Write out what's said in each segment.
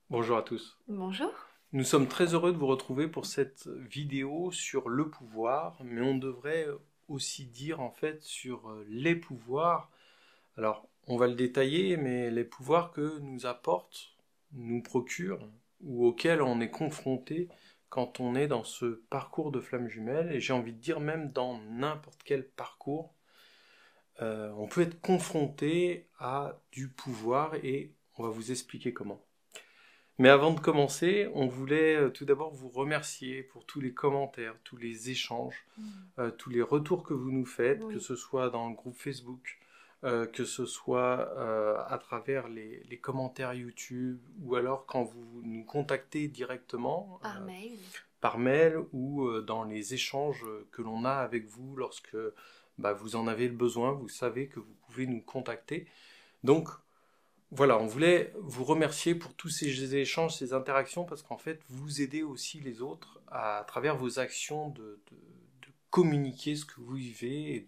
Bonjour à tous. Bonjour. Nous sommes très heureux de vous retrouver pour cette vidéo sur le pouvoir, mais on devrait aussi dire en fait sur les pouvoirs. Alors, on va le détailler, mais les pouvoirs que nous apportent, nous procurent, ou auxquels on est confronté quand on est dans ce parcours de flamme jumelle, et j'ai envie de dire même dans n'importe quel parcours, on peut être confronté à du pouvoir et on va vous expliquer comment. Mais avant de commencer, on voulait tout d'abord vous remercier pour tous les commentaires, tous les échanges, tous les retours que vous nous faites, que Oui. ce soit dans le groupe Facebook, que ce soit à travers les commentaires YouTube, ou alors quand vous nous contactez directement Par mail. par mail ou dans les échanges que l'on a avec vous lorsque vous en avez le besoin, vous savez que vous pouvez nous contacter. Donc, voilà, on voulait vous remercier pour tous ces échanges, ces interactions, parce qu'en fait, vous aidez aussi les autres à travers vos actions de communiquer ce que vous vivez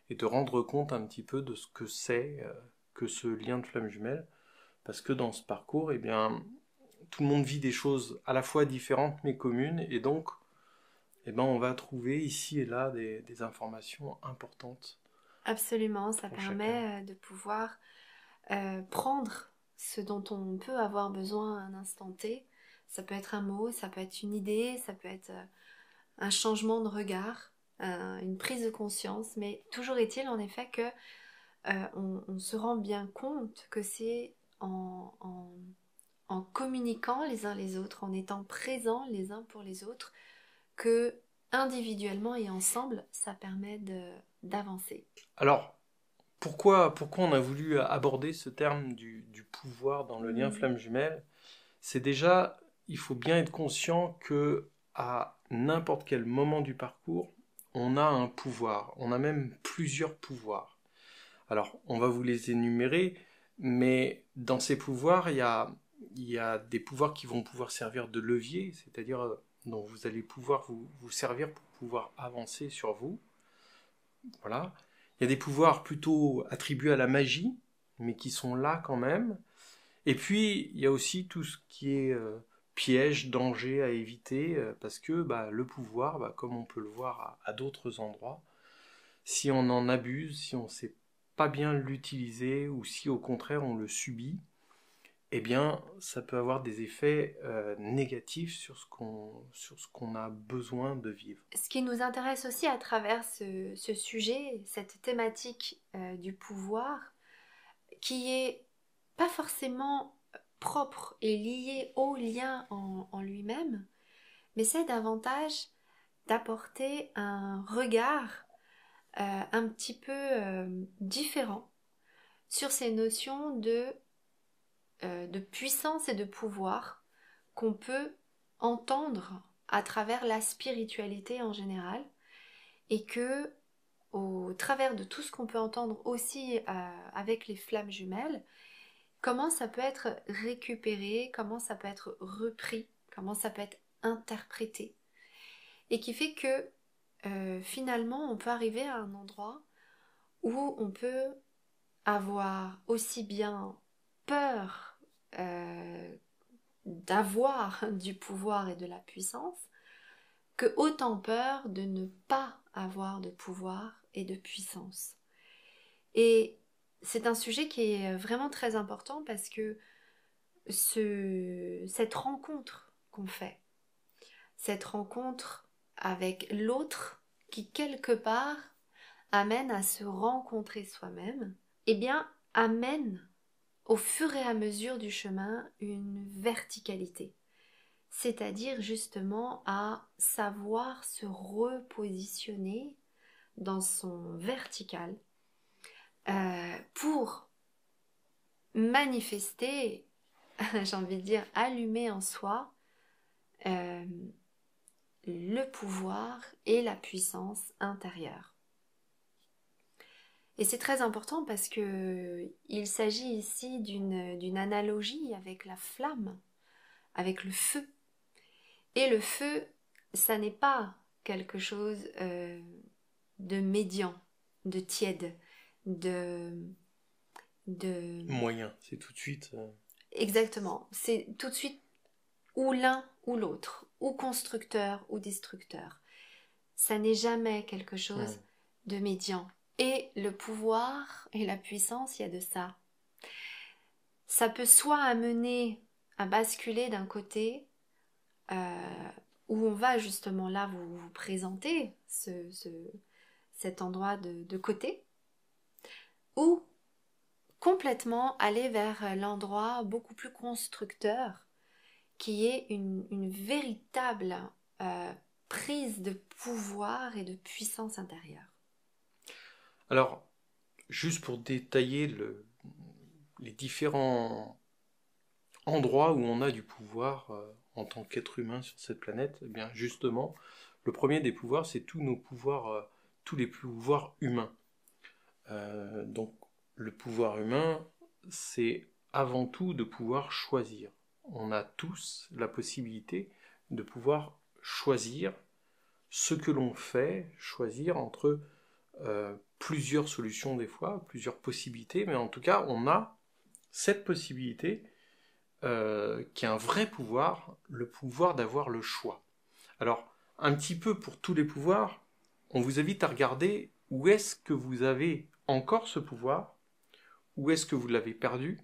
et de rendre compte un petit peu de ce que c'est que ce lien de flamme jumelle. Parce que dans ce parcours, eh bien, tout le monde vit des choses à la fois différentes mais communes, et donc, eh ben, on va trouver ici et là des informations importantes Absolument, ça pour chacun. permet de pouvoir prendre ce dont on peut avoir besoin à un instant T. Ça peut être un mot, ça peut être une idée, ça peut être un changement de regard, une prise de conscience, mais toujours est-il en effet que on se rend bien compte que c'est en communiquant les uns les autres, en étant présents les uns pour les autres, que individuellement et ensemble, ça permet d'avancer. Alors, pourquoi on a voulu aborder ce terme du pouvoir dans le lien Mhm. flamme jumelle? C'est déjà, il faut bien être conscient que à n'importe quel moment du parcours, on a un pouvoir, on a même plusieurs pouvoirs. Alors, on va vous les énumérer, mais dans ces pouvoirs, il y a des pouvoirs qui vont pouvoir servir de levier, c'est-à-dire dont vous allez pouvoir vous servir pour pouvoir avancer sur vous. Voilà. Il y a des pouvoirs plutôt attribués à la magie, mais qui sont là quand même. Et puis, il y a aussi tout ce qui est piège, danger à éviter, parce que le pouvoir, comme on peut le voir à d'autres endroits, si on en abuse, si on ne sait pas bien l'utiliser, ou si au contraire on le subit, eh bien, ça peut avoir des effets négatifs sur ce qu'on a besoin de vivre. Ce qui nous intéresse aussi à travers ce sujet, cette thématique du pouvoir, qui est pas forcément propre et lié au lien en lui-même, mais c'est davantage d'apporter un regard un petit peu différent sur ces notions de puissance et de pouvoir qu'on peut entendre à travers la spiritualité en général et que au travers de tout ce qu'on peut entendre aussi avec les flammes jumelles, comment ça peut être récupéré, comment ça peut être repris, comment ça peut être interprété. Et qui fait que finalement on peut arriver à un endroit où on peut avoir aussi bien peur d'avoir du pouvoir et de la puissance que autant peur de ne pas avoir de pouvoir et de puissance. Et c'est un sujet qui est vraiment très important parce que cette rencontre qu'on fait, cette rencontre avec l'autre qui quelque part amène à se rencontrer soi-même, eh bien amène au fur et à mesure du chemin une verticalité, c'est-à-dire justement à savoir se repositionner dans son vertical pour manifester, j'ai envie de dire, allumer en soi euh, le pouvoir et la puissance intérieure. Et c'est très important parce que il s'agit ici d'une analogie avec la flamme, avec le feu. Et le feu, ça n'est pas quelque chose de médian, de tiède, de Moyen, c'est tout de suite. Exactement. C'est tout de suite ou l'un ou l'autre, ou constructeur ou destructeur. Ça n'est jamais quelque chose de médian. Et le pouvoir et la puissance, il y a de ça. Ça peut soit amener à basculer d'un côté, où on va justement là vous présenter cet endroit de côté, ou complètement aller vers l'endroit beaucoup plus constructeur, qui est une véritable prise de pouvoir et de puissance intérieure. Alors, juste pour détailler les différents endroits où on a du pouvoir en tant qu'être humain sur cette planète, eh bien justement, le premier des pouvoirs, c'est tous nos pouvoirs, tous les pouvoirs humains. Donc, le pouvoir humain, c'est avant tout de pouvoir choisir. On a tous la possibilité de pouvoir choisir ce que l'on fait, choisir entre plusieurs solutions des fois, plusieurs possibilités, mais en tout cas, on a cette possibilité qui est un vrai pouvoir, le pouvoir d'avoir le choix. Alors, un petit peu pour tous les pouvoirs, on vous invite à regarder où est-ce que vous avez encore ce pouvoir, où est-ce que vous l'avez perdu,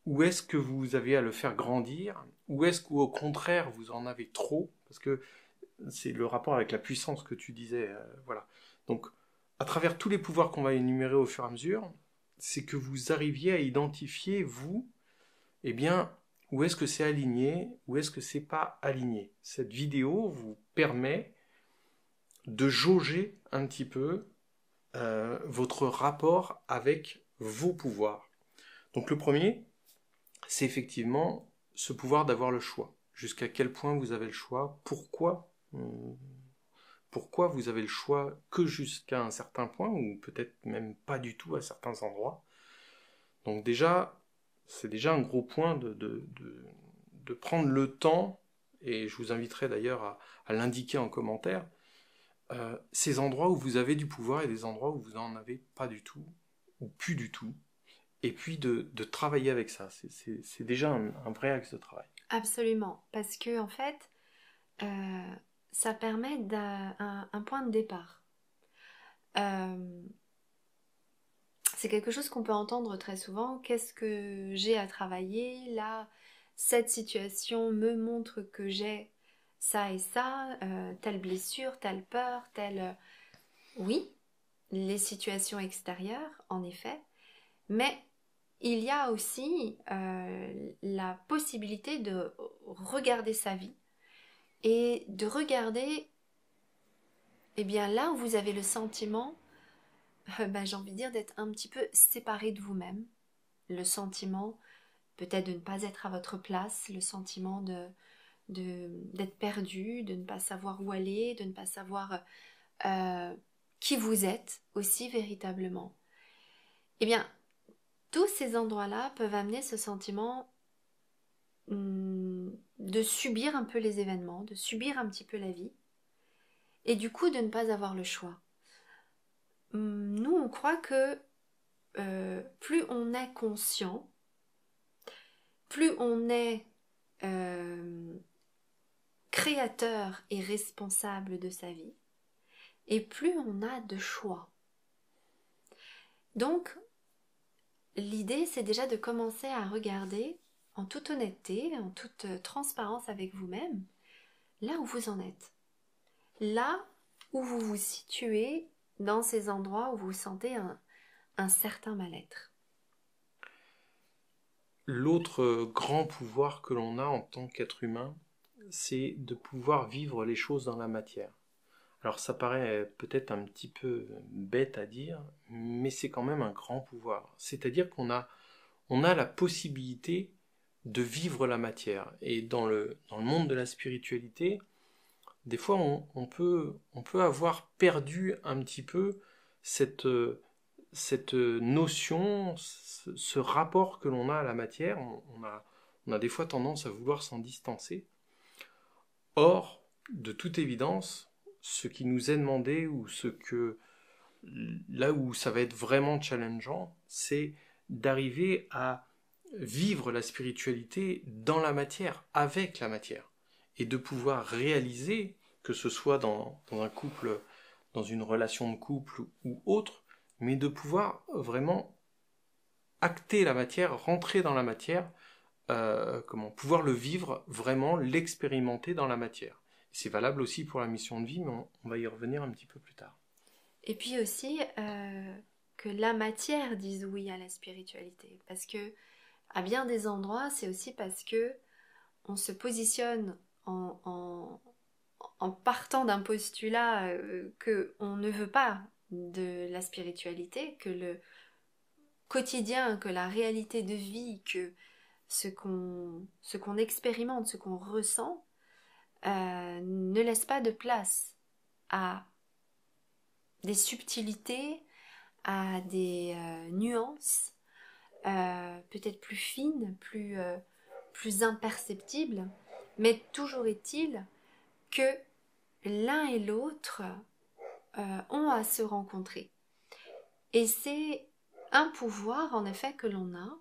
où est-ce que vous avez à le faire grandir, où est-ce qu'au contraire vous en avez trop, parce que c'est le rapport avec la puissance que tu disais, voilà. Donc, à travers tous les pouvoirs qu'on va énumérer au fur et à mesure, c'est que vous arriviez à identifier, vous, eh bien, où est-ce que c'est aligné, où est-ce que c'est pas aligné. Cette vidéo vous permet de jauger un petit peu votre rapport avec vos pouvoirs. Donc le premier, c'est effectivement ce pouvoir d'avoir le choix. Jusqu'à quel point vous avez le choix, pourquoi vous avez le choix que jusqu'à un certain point, ou peut-être même pas du tout à certains endroits. Donc déjà, c'est déjà un gros point de prendre le temps, et je vous inviterai d'ailleurs à l'indiquer en commentaire, ces endroits où vous avez du pouvoir et des endroits où vous n'en avez pas du tout, ou plus du tout, et puis de travailler avec ça. C'est déjà un vrai axe de travail. Absolument, parce que en fait, ça permet un point de départ. C'est quelque chose qu'on peut entendre très souvent. Qu'est-ce que j'ai à travailler? Là, cette situation me montre que j'ai ça et ça, telle blessure, telle peur, telle... Oui, les situations extérieures, en effet, mais il y a aussi la possibilité de regarder sa vie et de regarder, eh bien là où vous avez le sentiment, j'ai envie de dire, d'être un petit peu séparé de vous-même, le sentiment peut-être de ne pas être à votre place, le sentiment d'être perdu, de ne pas savoir où aller, de ne pas savoir qui vous êtes aussi véritablement. Eh bien, tous ces endroits-là peuvent amener ce sentiment de subir un peu les événements, de subir un petit peu la vie, et du coup de ne pas avoir le choix. Nous, on croit que plus on est conscient, plus on est créateur et responsable de sa vie, et plus on a de choix. Donc, l'idée, c'est déjà de commencer à regarder en toute honnêteté, en toute transparence avec vous-même, là où vous en êtes. Là où vous vous situez dans ces endroits où vous sentez un certain mal-être. L'autre grand pouvoir que l'on a en tant qu'être humain, c'est de pouvoir vivre les choses dans la matière. Alors ça paraît peut-être un petit peu bête à dire, mais c'est quand même un grand pouvoir. C'est-à-dire qu'on a la possibilité de vivre la matière. Et dans le monde de la spiritualité, des fois on peut avoir perdu un petit peu cette notion, ce rapport que l'on a à la matière. On a des fois tendance à vouloir s'en distancer. Or, de toute évidence, ce qui nous est demandé, ou là où ça va être vraiment challengeant, c'est d'arriver à vivre la spiritualité dans la matière, avec la matière, et de pouvoir réaliser, que ce soit dans un couple, dans une relation de couple ou autre, mais de pouvoir vraiment acter la matière, rentrer dans la matière, pouvoir le vivre vraiment, l'expérimenter dans la matière. C'est valable aussi pour la mission de vie, mais on va y revenir un petit peu plus tard. Et puis aussi que la matière dise oui à la spiritualité, parce que à bien des endroits, c'est aussi parce que on se positionne en partant d'un postulat que on ne veut pas de la spiritualité, que le quotidien, que la réalité de vie, que ce qu'on expérimente, ce qu'on ressent, ne laisse pas de place à des subtilités, à des nuances, peut-être plus fines, plus imperceptibles, mais toujours est-il que l'un et l'autre ont à se rencontrer. Et c'est un pouvoir, en effet, que l'on a.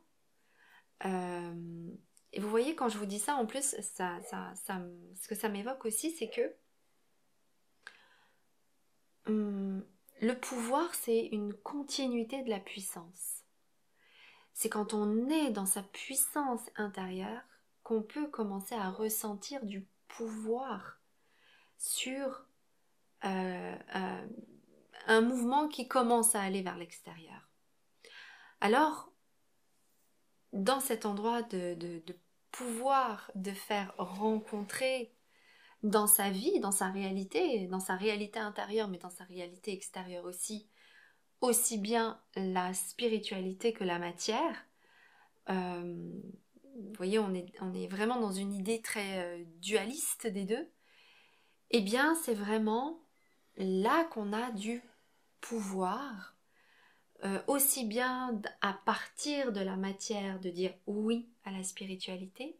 Et vous voyez, quand je vous dis ça, en plus, ce que ça m'évoque aussi, c'est que le pouvoir, c'est une continuité de la puissance. C'est quand on est dans sa puissance intérieure qu'on peut commencer à ressentir du pouvoir sur un mouvement qui commence à aller vers l'extérieur. Alors, dans cet endroit de pouvoir, de faire rencontrer dans sa vie, dans sa réalité intérieure, mais dans sa réalité extérieure aussi bien la spiritualité que la matière. Vous voyez, on est vraiment dans une idée très dualiste des deux. Eh bien, c'est vraiment là qu'on a du pouvoir, aussi bien à partir de la matière de dire oui à la spiritualité,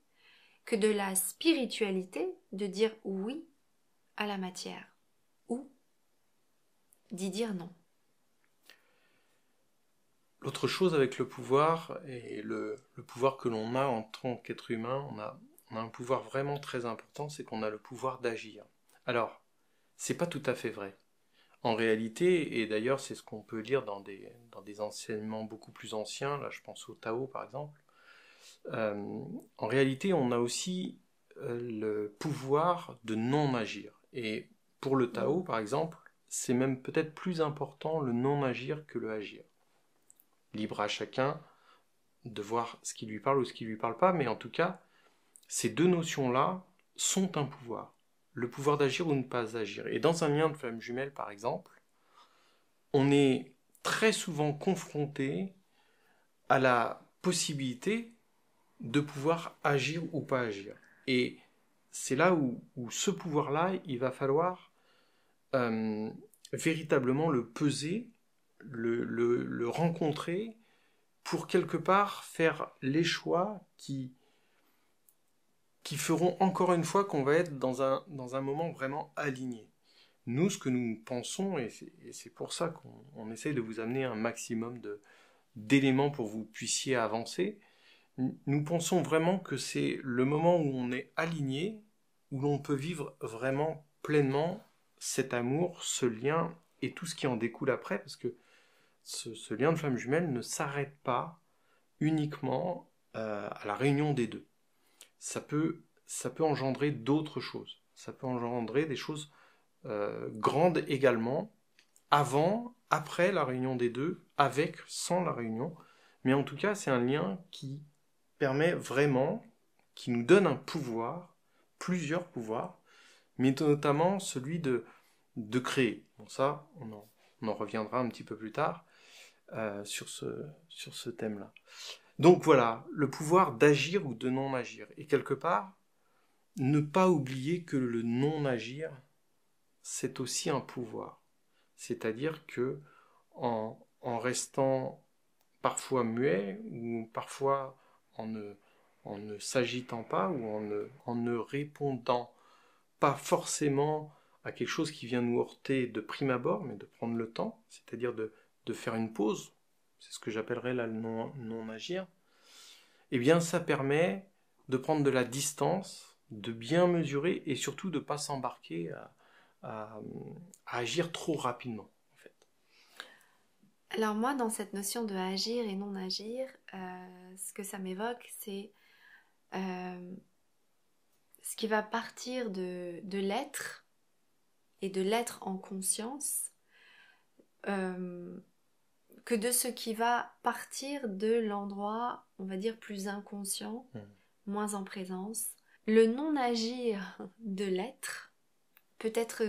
que de la spiritualité de dire oui à la matière, ou d'y dire non. L'autre chose avec le pouvoir, et le pouvoir que l'on a en tant qu'être humain, on a un pouvoir vraiment très important, c'est qu'on a le pouvoir d'agir. Alors, c'est pas tout à fait vrai. En réalité, et d'ailleurs c'est ce qu'on peut lire dans des enseignements beaucoup plus anciens, là je pense au Tao par exemple, en réalité on a aussi le pouvoir de non-agir. Et pour le Tao par exemple, c'est même peut-être plus important le non-agir que le agir. Libre à chacun de voir ce qui lui parle ou ce qui lui parle pas, mais en tout cas, ces deux notions-là sont un pouvoir. Le pouvoir d'agir ou ne pas agir. Et dans un lien de flamme jumelle, par exemple, on est très souvent confronté à la possibilité de pouvoir agir ou pas agir. Et c'est là où ce pouvoir-là, il va falloir véritablement le peser, le rencontrer, pour quelque part faire les choix qui feront encore une fois qu'on va être dans un moment vraiment aligné. Nous, ce que nous pensons, et c'est pour ça qu'on essaye de vous amener un maximum d'éléments pour que vous puissiez avancer, nous pensons vraiment que c'est le moment où on est aligné, où l'on peut vivre vraiment pleinement cet amour, ce lien et tout ce qui en découle après, parce que ce lien de flamme jumelle ne s'arrête pas uniquement à la réunion des deux. Ça peut engendrer d'autres choses. Ça peut engendrer des choses grandes également, avant, après la réunion des deux, avec, sans la réunion. Mais en tout cas, c'est un lien qui permet vraiment, qui nous donne un pouvoir, plusieurs pouvoirs, mais notamment celui de créer. Bon, ça, on en reviendra un petit peu plus tard sur ce thème-là. Donc voilà, le pouvoir d'agir ou de non-agir. Et quelque part, ne pas oublier que le non-agir, c'est aussi un pouvoir. C'est-à-dire que en restant parfois muet, ou parfois en ne s'agitant pas, ou en ne répondant pas forcément à quelque chose qui vient nous heurter de prime abord, mais de prendre le temps, c'est-à-dire de faire une pause, c'est ce que j'appellerais là le non-agir, eh bien ça permet de prendre de la distance, de bien mesurer et surtout de ne pas s'embarquer à agir trop rapidement. En fait. Alors moi, dans cette notion de agir et non agir, ce que ça m'évoque, c'est ce qui va partir de l'être et de l'être en conscience, que de ce qui va partir de l'endroit, on va dire, plus inconscient, moins en présence. Le non-agir de l'être peut être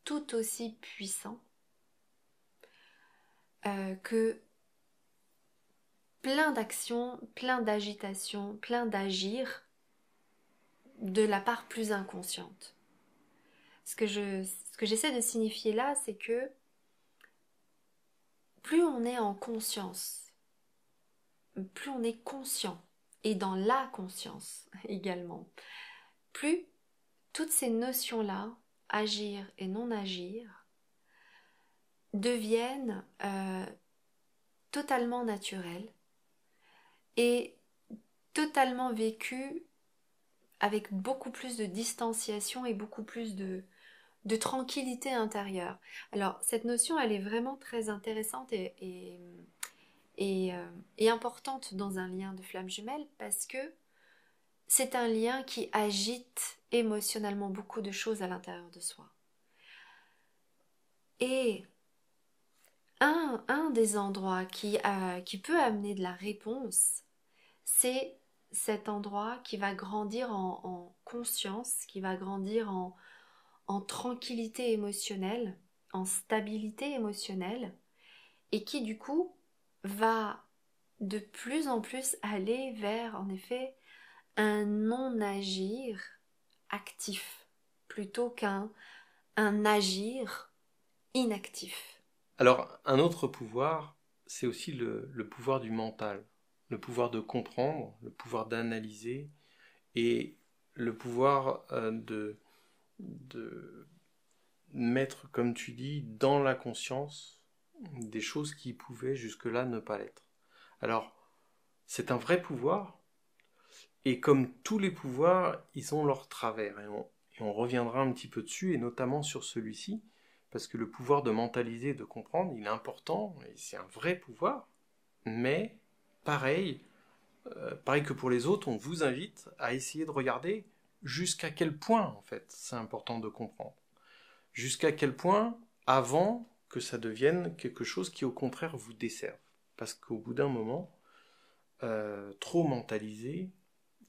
tout aussi puissant que plein d'actions, plein d'agitations, plein d'agir de la part plus inconsciente. Ce que j'essaie de signifier là, c'est que plus on est en conscience, plus on est conscient, et dans la conscience également, plus toutes ces notions-là, agir et non agir, deviennent totalement naturelles et totalement vécues avec beaucoup plus de distanciation et beaucoup plus de tranquillité intérieure. Alors, cette notion, elle est vraiment très intéressante et importante dans un lien de flamme jumelle parce que c'est un lien qui agite émotionnellement beaucoup de choses à l'intérieur de soi. Et un des endroits qui peut amener de la réponse, c'est cet endroit qui va grandir en conscience, qui va grandir en tranquillité émotionnelle, en stabilité émotionnelle, et qui du coup va de plus en plus aller vers, en effet, un non-agir actif, plutôt qu'un agir inactif. Alors, un autre pouvoir, c'est aussi le pouvoir du mental, le pouvoir de comprendre, le pouvoir d'analyser et le pouvoir de mettre, comme tu dis, dans la conscience des choses qui pouvaient jusque-là ne pas l'être. Alors, c'est un vrai pouvoir, et comme tous les pouvoirs, ils ont leur travers, et on reviendra un petit peu dessus, et notamment sur celui-ci, parce que le pouvoir de mentaliser, de comprendre, il est important, et c'est un vrai pouvoir, mais pareil que pour les autres, on vous invite à essayer de regarder jusqu'à quel point, en fait, c'est important de comprendre. Jusqu'à quel point, avant que ça devienne quelque chose qui, au contraire, vous desserve. Parce qu'au bout d'un moment, trop mentaliser,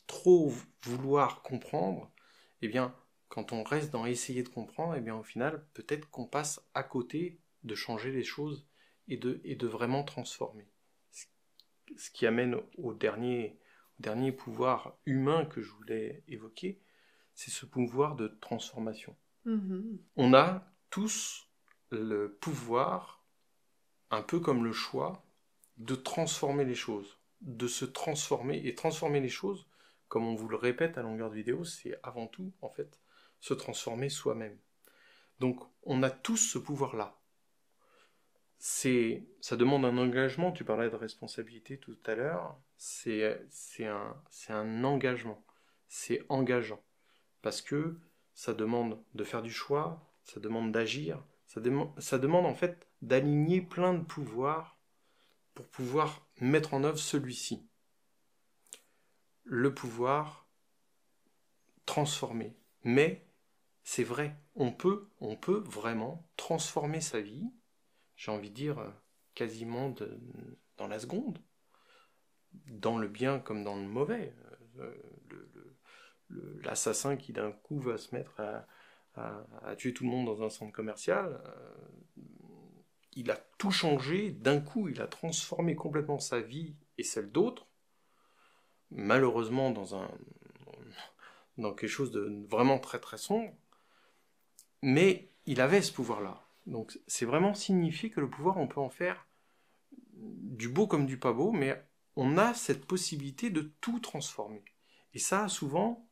trop vouloir comprendre, eh bien, quand on reste dans essayer de comprendre, eh bien, au final, peut-être qu'on passe à côté de changer les choses et de vraiment transformer. Ce qui amène au dernier pouvoir humain que je voulais évoquer, c'est ce pouvoir de transformation. On a tous le pouvoir, un peu comme le choix, de transformer les choses, de se transformer, et transformer les choses, comme on vous le répète à longueur de vidéo, c'est avant tout, en fait, se transformer soi-même. Donc, on a tous ce pouvoir-là. Ça demande un engagement, tu parlais de responsabilité tout à l'heure, c'est un engagement, c'est engageant, parce que ça demande de faire du choix, ça demande d'agir, ça demande en fait d'aligner plein de pouvoirs pour pouvoir mettre en œuvre celui-ci. Le pouvoir transformer. Mais c'est vrai, on peut vraiment transformer sa vie, j'ai envie de dire quasiment dans la seconde, dans le bien comme dans le mauvais. L'assassin qui d'un coup va se mettre à tuer tout le monde dans un centre commercial, il a tout changé, d'un coup il a transformé complètement sa vie et celle d'autres, malheureusement dans quelque chose de vraiment très très sombre, mais il avait ce pouvoir-là. Donc c'est vraiment signifier que le pouvoir, on peut en faire du beau comme du pas beau, mais on a cette possibilité de tout transformer. Et ça, souvent,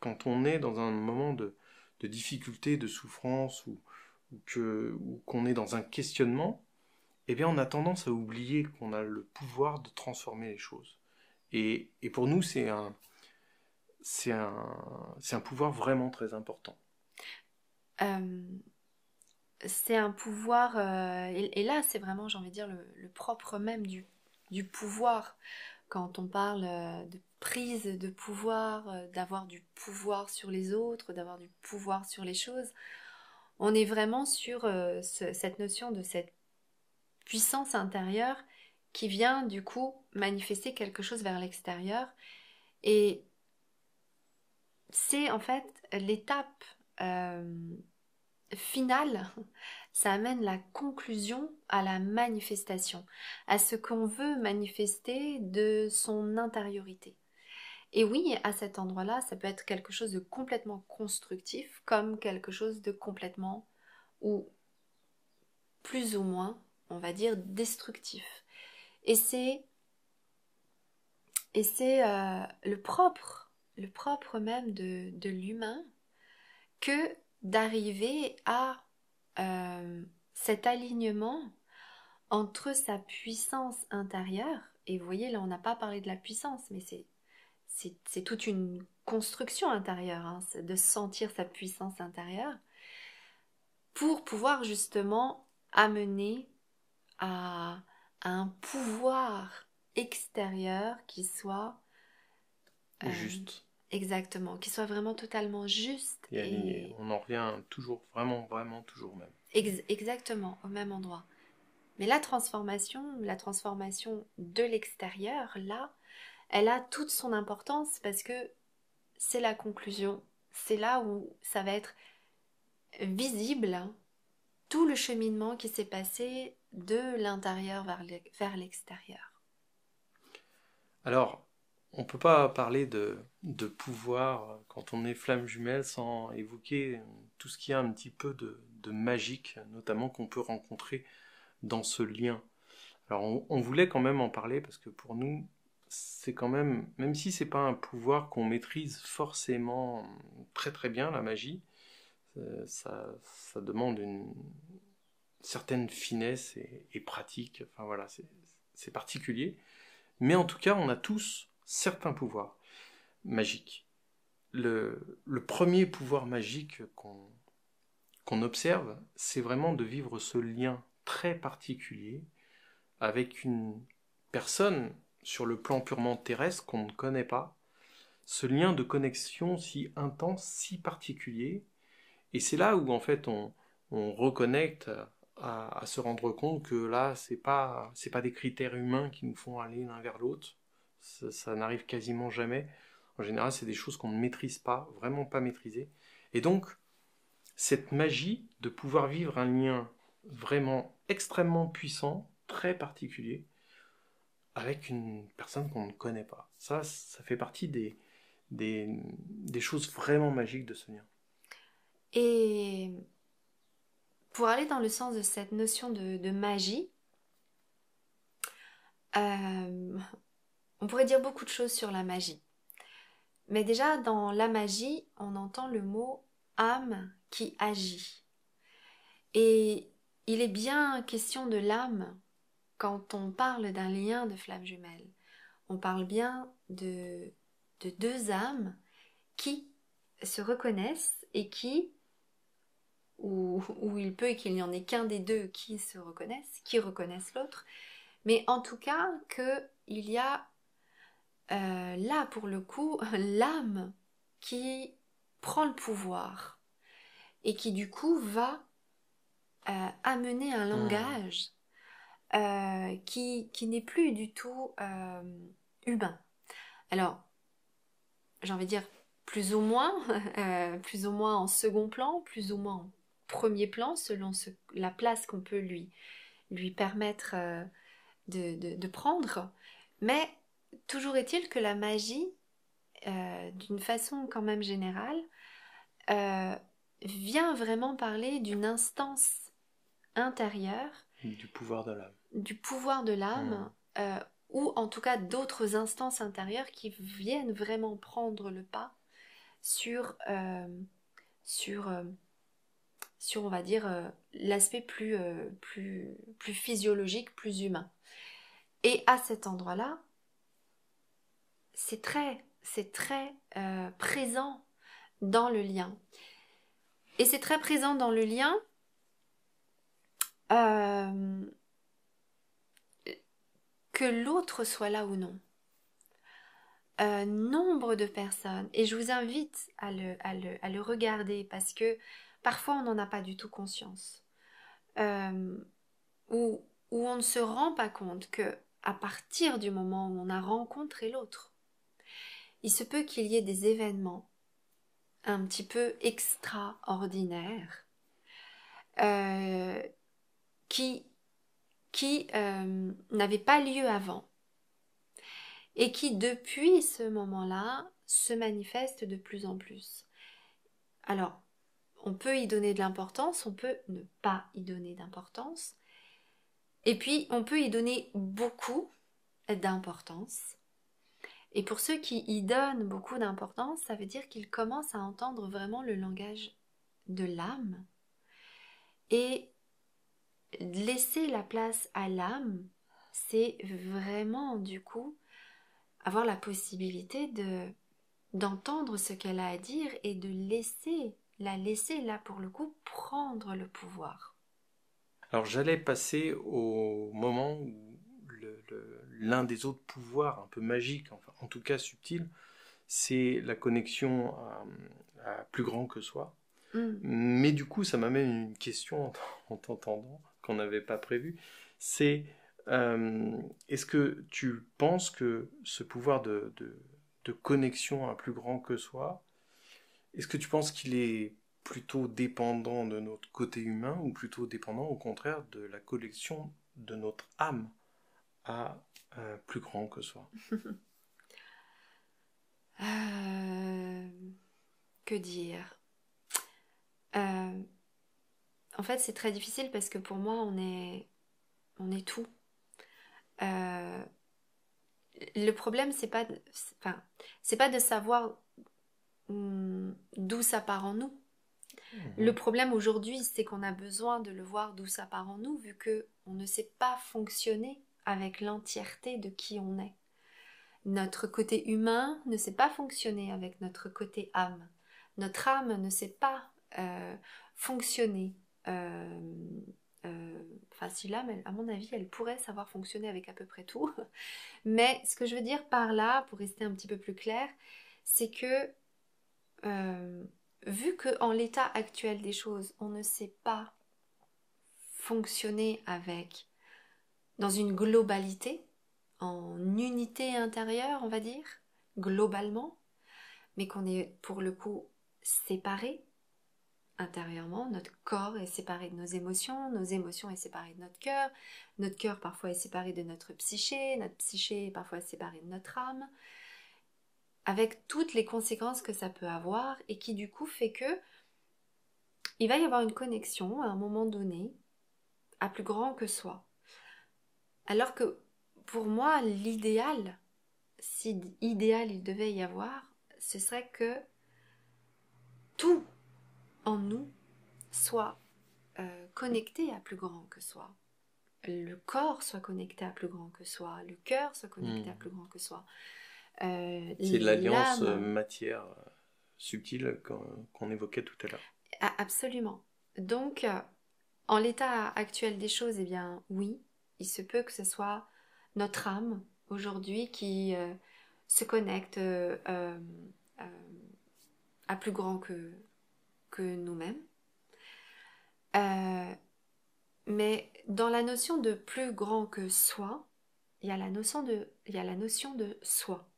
quand on est dans un moment de difficulté, de souffrance, ou qu'on est dans un questionnement, eh bien on a tendance à oublier qu'on a le pouvoir de transformer les choses. Et pour nous, c'est un pouvoir vraiment très important. Euh, c'est un pouvoir, et là c'est vraiment, j'ai envie de dire, le propre même du pouvoir. Quand on parle de prise de pouvoir, d'avoir du pouvoir sur les autres, d'avoir du pouvoir sur les choses, on est vraiment sur cette notion de cette puissance intérieure qui vient du coup manifester quelque chose vers l'extérieur. Et c'est en fait l'étape finale, ça amène la conclusion à la manifestation, à ce qu'on veut manifester de son intériorité. Et oui, à cet endroit-là, ça peut être quelque chose de complètement constructif, comme quelque chose de complètement, ou plus ou moins, on va dire, destructif. Et c'est le propre même de l'humain, que d'arriver à cet alignement entre sa puissance intérieure, et vous voyez, là on n'a pas parlé de la puissance, mais c'est toute une construction intérieure, hein, de sentir sa puissance intérieure, pour pouvoir justement amener à un pouvoir extérieur qui soit Juste exactement, qui soit vraiment totalement juste et aligné. On en revient toujours, vraiment, vraiment, toujours même. exactement au même endroit. Mais la transformation de l'extérieur, là, elle a toute son importance parce que c'est la conclusion. C'est là où ça va être visible, hein, tout le cheminement qui s'est passé de l'intérieur vers l'extérieur. Alors, on ne peut pas parler de pouvoir quand on est flamme jumelle sans évoquer tout ce qu'il y a un petit peu de magique, notamment qu'on peut rencontrer dans ce lien. Alors, on voulait quand même en parler parce que pour nous, c'est quand même si c'est pas un pouvoir qu'on maîtrise forcément très très bien, la magie, ça demande une certaine finesse et pratique. Enfin voilà, c'est particulier. Mais en tout cas, on a tous certains pouvoirs magiques. Le premier pouvoir magique qu'on observe, c'est vraiment de vivre ce lien très particulier avec une personne sur le plan purement terrestre qu'on ne connaît pas, ce lien de connexion si intense, si particulier, et c'est là où en fait on reconnecte à se rendre compte que là c'est pas des critères humains qui nous font aller l'un vers l'autre, ça n'arrive quasiment jamais. En général, c'est des choses qu'on ne maîtrise pas, vraiment pas maîtrisées. Et donc, cette magie de pouvoir vivre un lien vraiment extrêmement puissant, très particulier, avec une personne qu'on ne connaît pas. Ça fait partie des choses vraiment magiques de ce lien. Et pour aller dans le sens de cette notion de magie, on pourrait dire beaucoup de choses sur la magie. Mais déjà, dans la magie, on entend le mot âme qui agit. Et il est bien question de l'âme quand on parle d'un lien de flamme jumelle. On parle bien de deux âmes qui se reconnaissent et ou il peut qu'il n'y en ait qu'un des deux qui se reconnaissent, qui reconnaissent l'autre, mais en tout cas qu'il y a là pour le coup l'âme qui prend le pouvoir et qui du coup va amener un langage qui n'est plus du tout humain. Alors, j'ai envie de dire plus ou moins en second plan, plus ou moins en premier plan, selon la place qu'on peut lui permettre de prendre. Mais toujours est-il que la magie, d'une façon quand même générale, vient vraiment parler d'une instance intérieure, Du pouvoir de l'âme. du pouvoir de l'âme, ou en tout cas d'autres instances intérieures qui viennent vraiment prendre le pas sur, on va dire, l'aspect plus physiologique, plus humain. Et à cet endroit-là, c'est très présent dans le lien. Et c'est très présent dans le lien que l'autre soit là ou non. Nombre de personnes, et je vous invite à le regarder parce que parfois on n'en a pas du tout conscience, où on ne se rend pas compte que à partir du moment où on a rencontré l'autre, il se peut qu'il y ait des événements un petit peu extraordinaires qui n'avaient pas lieu avant et qui depuis ce moment-là se manifestent de plus en plus. Alors, on peut y donner de l'importance, on peut ne pas y donner d'importance, et puis on peut y donner beaucoup d'importance. Et pour ceux qui y donnent beaucoup d'importance, ça veut dire qu'ils commencent à entendre vraiment le langage de l'âme. Et laisser la place à l'âme, c'est vraiment du coup avoir la possibilité d'entendre ce qu'elle a à dire et de la laisser là pour le coup prendre le pouvoir. Alors j'allais passer au moment où l'un des autres pouvoirs un peu magiques, enfin, en tout cas subtils, c'est la connexion à plus grand que soi. Mais du coup, ça m'amène une question en t'entendant qu'on n'avait pas prévu. C'est est-ce que tu penses que ce pouvoir de connexion à plus grand que soi, est-ce que tu penses qu'il est plutôt dépendant de notre côté humain ou plutôt dépendant au contraire de la connexion de notre âme à plus grand que soi? Que dire? En fait, c'est très difficile parce que pour moi, on est tout. Le problème, c'est pas de savoir d'où ça part en nous. Le problème aujourd'hui, c'est qu'on a besoin de le voir d'où ça part en nous, vu que on ne sait pas fonctionner avec l'entièreté de qui on est. Notre côté humain ne sait pas fonctionner avec notre côté âme. Notre âme ne sait pas fonctionner. Si l'âme, à mon avis, elle pourrait savoir fonctionner avec à peu près tout. Mais ce que je veux dire par là, pour rester un petit peu plus clair, c'est que vu qu'en l'état actuel des choses, on ne sait pas fonctionner dans une globalité, en unité intérieure, on va dire, globalement, mais qu'on est pour le coup séparés intérieurement, notre corps est séparé de nos émotions est séparées de notre cœur parfois est séparé de notre psyché est parfois séparé de notre âme, avec toutes les conséquences que ça peut avoir et qui du coup fait que il va y avoir une connexion à un moment donné à plus grand que soi. Alors que pour moi, l'idéal, si idéal il devait y avoir, ce serait que tout en nous soit connecté à plus grand que soi. Le corps soit connecté à plus grand que soi, le cœur soit connecté à plus grand que soi. C'est l'alliance matière subtile qu'on évoquait tout à l'heure. Ah, absolument. Donc, en l'état actuel des choses, eh bien, oui, il se peut que ce soit notre âme aujourd'hui qui se connecte à plus grand que nous-mêmes. Mais dans la notion de plus grand que soi, il y a la notion de soi.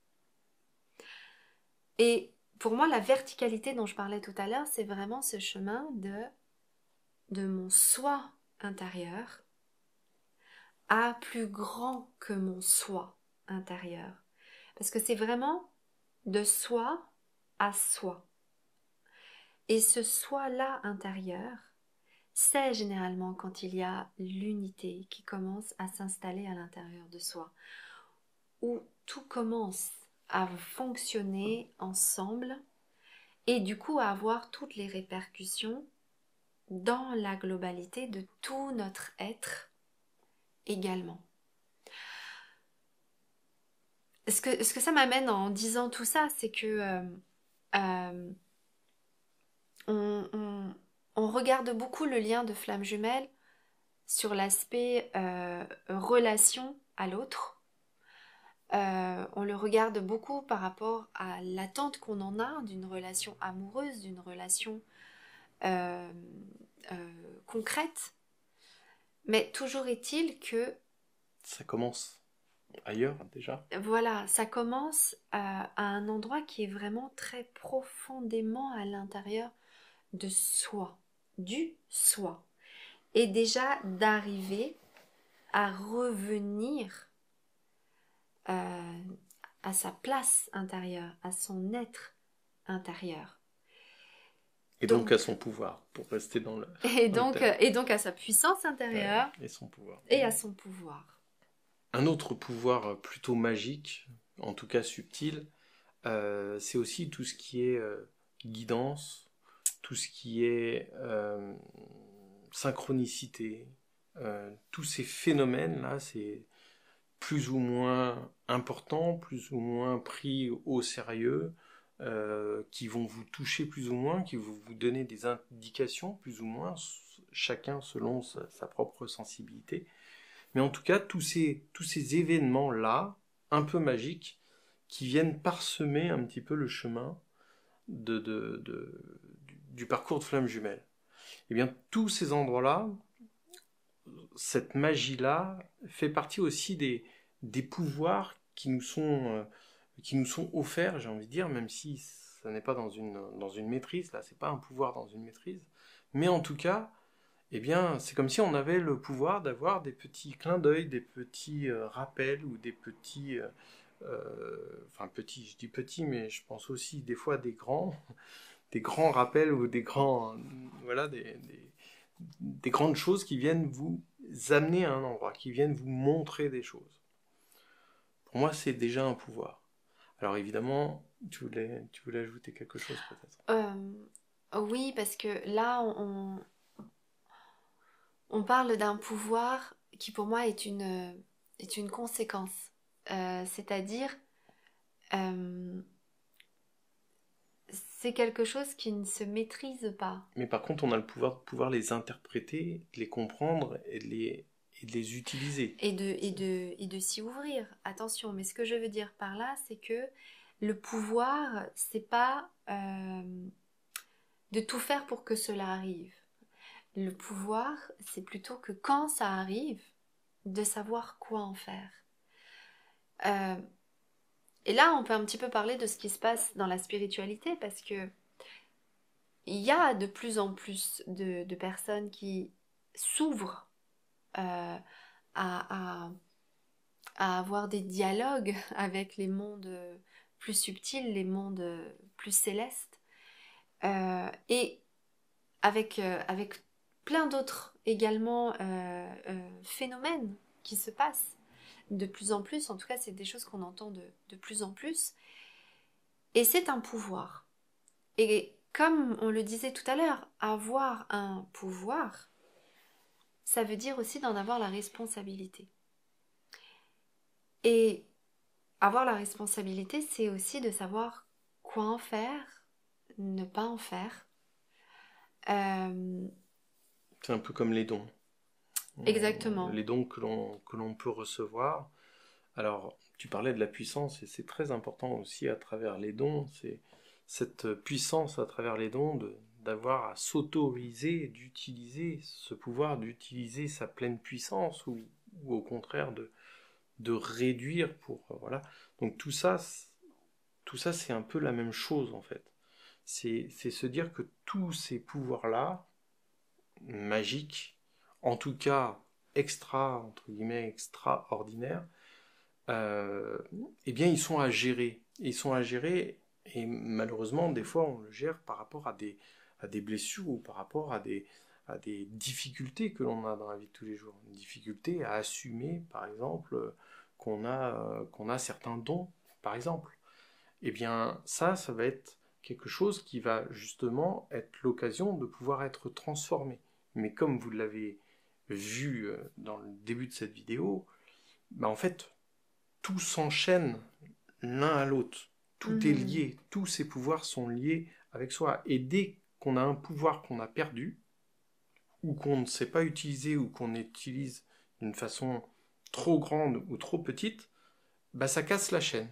Et pour moi, la verticalité dont je parlais tout à l'heure, c'est vraiment ce chemin de mon soi intérieur à plus grand que mon soi intérieur. Parce que c'est vraiment de soi à soi. Et ce soi-là intérieur, c'est généralement quand il y a l'unité qui commence à s'installer à l'intérieur de soi, où tout commence à fonctionner ensemble et du coup à avoir toutes les répercussions dans la globalité de tout notre être également. ce que ça m'amène en disant tout ça, c'est que euh, on regarde beaucoup le lien de flamme jumelle sur l'aspect relation à l'autre. On le regarde beaucoup par rapport à l'attente qu'on en a d'une relation amoureuse, d'une relation euh, concrète. Mais toujours est-il que Ça commence ailleurs déjà. voilà, ça commence à un endroit qui est vraiment très profondément à l'intérieur de soi, du soi. Et déjà d'arriver à revenir à sa place intérieure, à son être intérieur. Et donc à son pouvoir, pour rester dans le, Et dans le donc, thème. et donc à sa puissance intérieure Ouais, et son pouvoir. et à son pouvoir. Un autre pouvoir plutôt magique, en tout cas subtil, c'est aussi tout ce qui est guidance, tout ce qui est synchronicité, tous ces phénomènes-là, c'est plus ou moins important, plus ou moins pris au sérieux, qui vont vous toucher plus ou moins, qui vont vous donner des indications plus ou moins, chacun selon sa propre sensibilité. Mais en tout cas, tous ces événements-là, un peu magiques, qui viennent parsemer un petit peu le chemin du parcours de flamme jumelle. Et bien, tous ces endroits-là, cette magie-là, fait partie aussi des pouvoirs qui nous sont offerts, j'ai envie de dire, même si ça n'est pas dans une maîtrise, là, c'est pas un pouvoir dans une maîtrise. Mais en tout cas, eh bien, c'est comme si on avait le pouvoir d'avoir des petits clins d'œil, des petits rappels ou des petits, enfin petits, je dis petits, mais je pense aussi des fois des grands rappels ou des grands, voilà, des grandes choses qui viennent vous amener à un endroit, qui viennent vous montrer des choses. Pour moi, c'est déjà un pouvoir. Alors évidemment, tu voulais ajouter quelque chose peut-être. Oui, parce que là, on parle d'un pouvoir qui pour moi est une conséquence. C'est-à-dire, euh, c'est quelque chose qui ne se maîtrise pas. Mais par contre, on a le pouvoir de pouvoir les interpréter, de les comprendre et de les utiliser. Et de s'y ouvrir. Attention, mais ce que je veux dire par là, c'est que le pouvoir, c'est pas de tout faire pour que cela arrive. Le pouvoir, c'est plutôt que quand ça arrive, de savoir quoi en faire. Euh, et là, on peut un petit peu parler de ce qui se passe dans la spiritualité, parce que il y a de plus en plus de personnes qui s'ouvrent euh, à, à avoir des dialogues avec les mondes plus subtils, les mondes plus célestes, et avec plein d'autres également phénomènes qui se passent de plus en plus. En tout cas, c'est des choses qu'on entend de plus en plus. Et c'est un pouvoir. Et comme on le disait tout à l'heure, avoir un pouvoir, ça veut dire aussi d'en avoir la responsabilité. Et avoir la responsabilité, c'est aussi de savoir quoi en faire, ne pas en faire. Euh, C'est un peu comme les dons. exactement. Les dons que l'on peut recevoir. Alors, tu parlais de la puissance et c'est très important aussi à travers les dons. C'est cette puissance à travers les dons d'avoir à s'autoriser, d'utiliser ce pouvoir, d'utiliser sa pleine puissance ou au contraire de réduire pour voilà. Donc tout ça c'est un peu la même chose en fait. C'est se dire que tous ces pouvoirs là magiques, en tout cas extra entre guillemets extraordinaires, eh bien ils sont à gérer. Ils sont à gérer et malheureusement des fois on le gère par rapport à des blessures ou par rapport à des difficultés que l'on a dans la vie de tous les jours. Une difficulté à assumer par exemple qu'on a certains dons par exemple. Eh bien ça va être quelque chose qui va justement être l'occasion de pouvoir être transformé. Mais comme vous l'avez vu dans le début de cette vidéo, bah en fait tout s'enchaîne l'un à l'autre. Tout est lié, tous ces pouvoirs sont liés avec soi. Et dès qu'on a un pouvoir qu'on a perdu, ou qu'on ne sait pas utiliser, ou qu'on utilise d'une façon trop grande ou trop petite, bah ça casse la chaîne.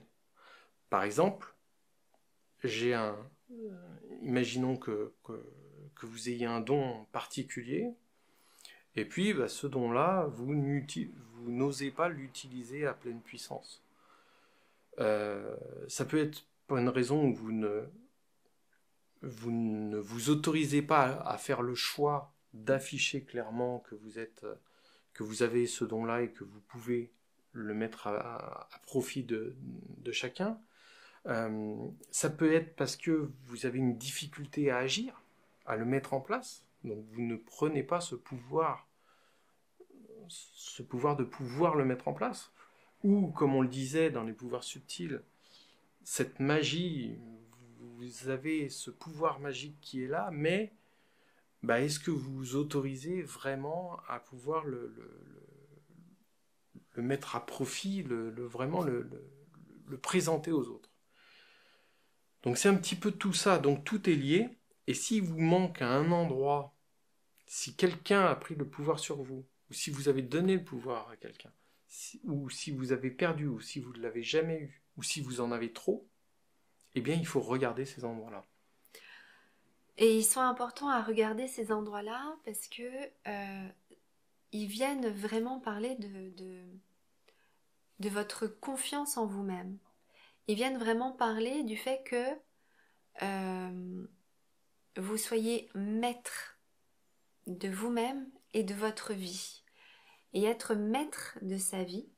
Par exemple, imaginons que vous ayez un don particulier, et puis bah, ce don-là, vous n'osez pas l'utiliser à pleine puissance. Ça peut être pour une raison où vous ne vous autorisez pas à faire le choix d'afficher clairement que vous avez ce don-là et que vous pouvez le mettre à profit de chacun. Ça peut être parce que vous avez une difficulté à agir, à le mettre en place. Donc vous ne prenez pas ce pouvoir de pouvoir le mettre en place. Ou, comme on le disait dans les pouvoirs subtils, cette magie, vous avez ce pouvoir magique qui est là, mais bah, est-ce que vous vous autorisez vraiment à pouvoir le mettre à profit, vraiment le présenter aux autres? Donc c'est un petit peu tout ça, donc tout est lié, et s'il vous manque à un endroit, si quelqu'un a pris le pouvoir sur vous, ou si vous avez donné le pouvoir à quelqu'un, ou si vous avez perdu, ou si vous ne l'avez jamais eu, ou si vous en avez trop, eh bien il faut regarder ces endroits-là. Et ils sont importants à regarder ces endroits-là parce que ils viennent vraiment parler de votre confiance en vous-même. Ils viennent vraiment parler du fait que vous soyez maître de vous-même et de votre vie. Et être maître de sa vie,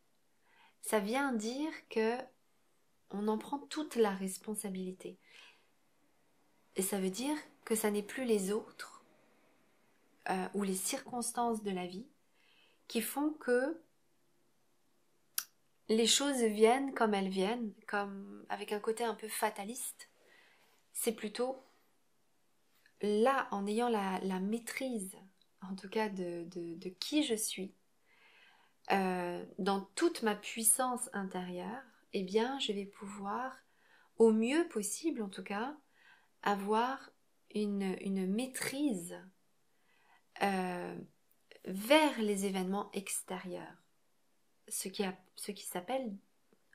ça vient dire que on en prend toute la responsabilité. Et ça veut dire que ça n'est plus les autres ou les circonstances de la vie qui font que les choses viennent comme elles viennent, comme avec un côté un peu fataliste. C'est plutôt là, en ayant la maîtrise, en tout cas de qui je suis, dans toute ma puissance intérieure, eh bien, je vais pouvoir, au mieux possible en tout cas, avoir une maîtrise vers les événements extérieurs, ce qui s'appelle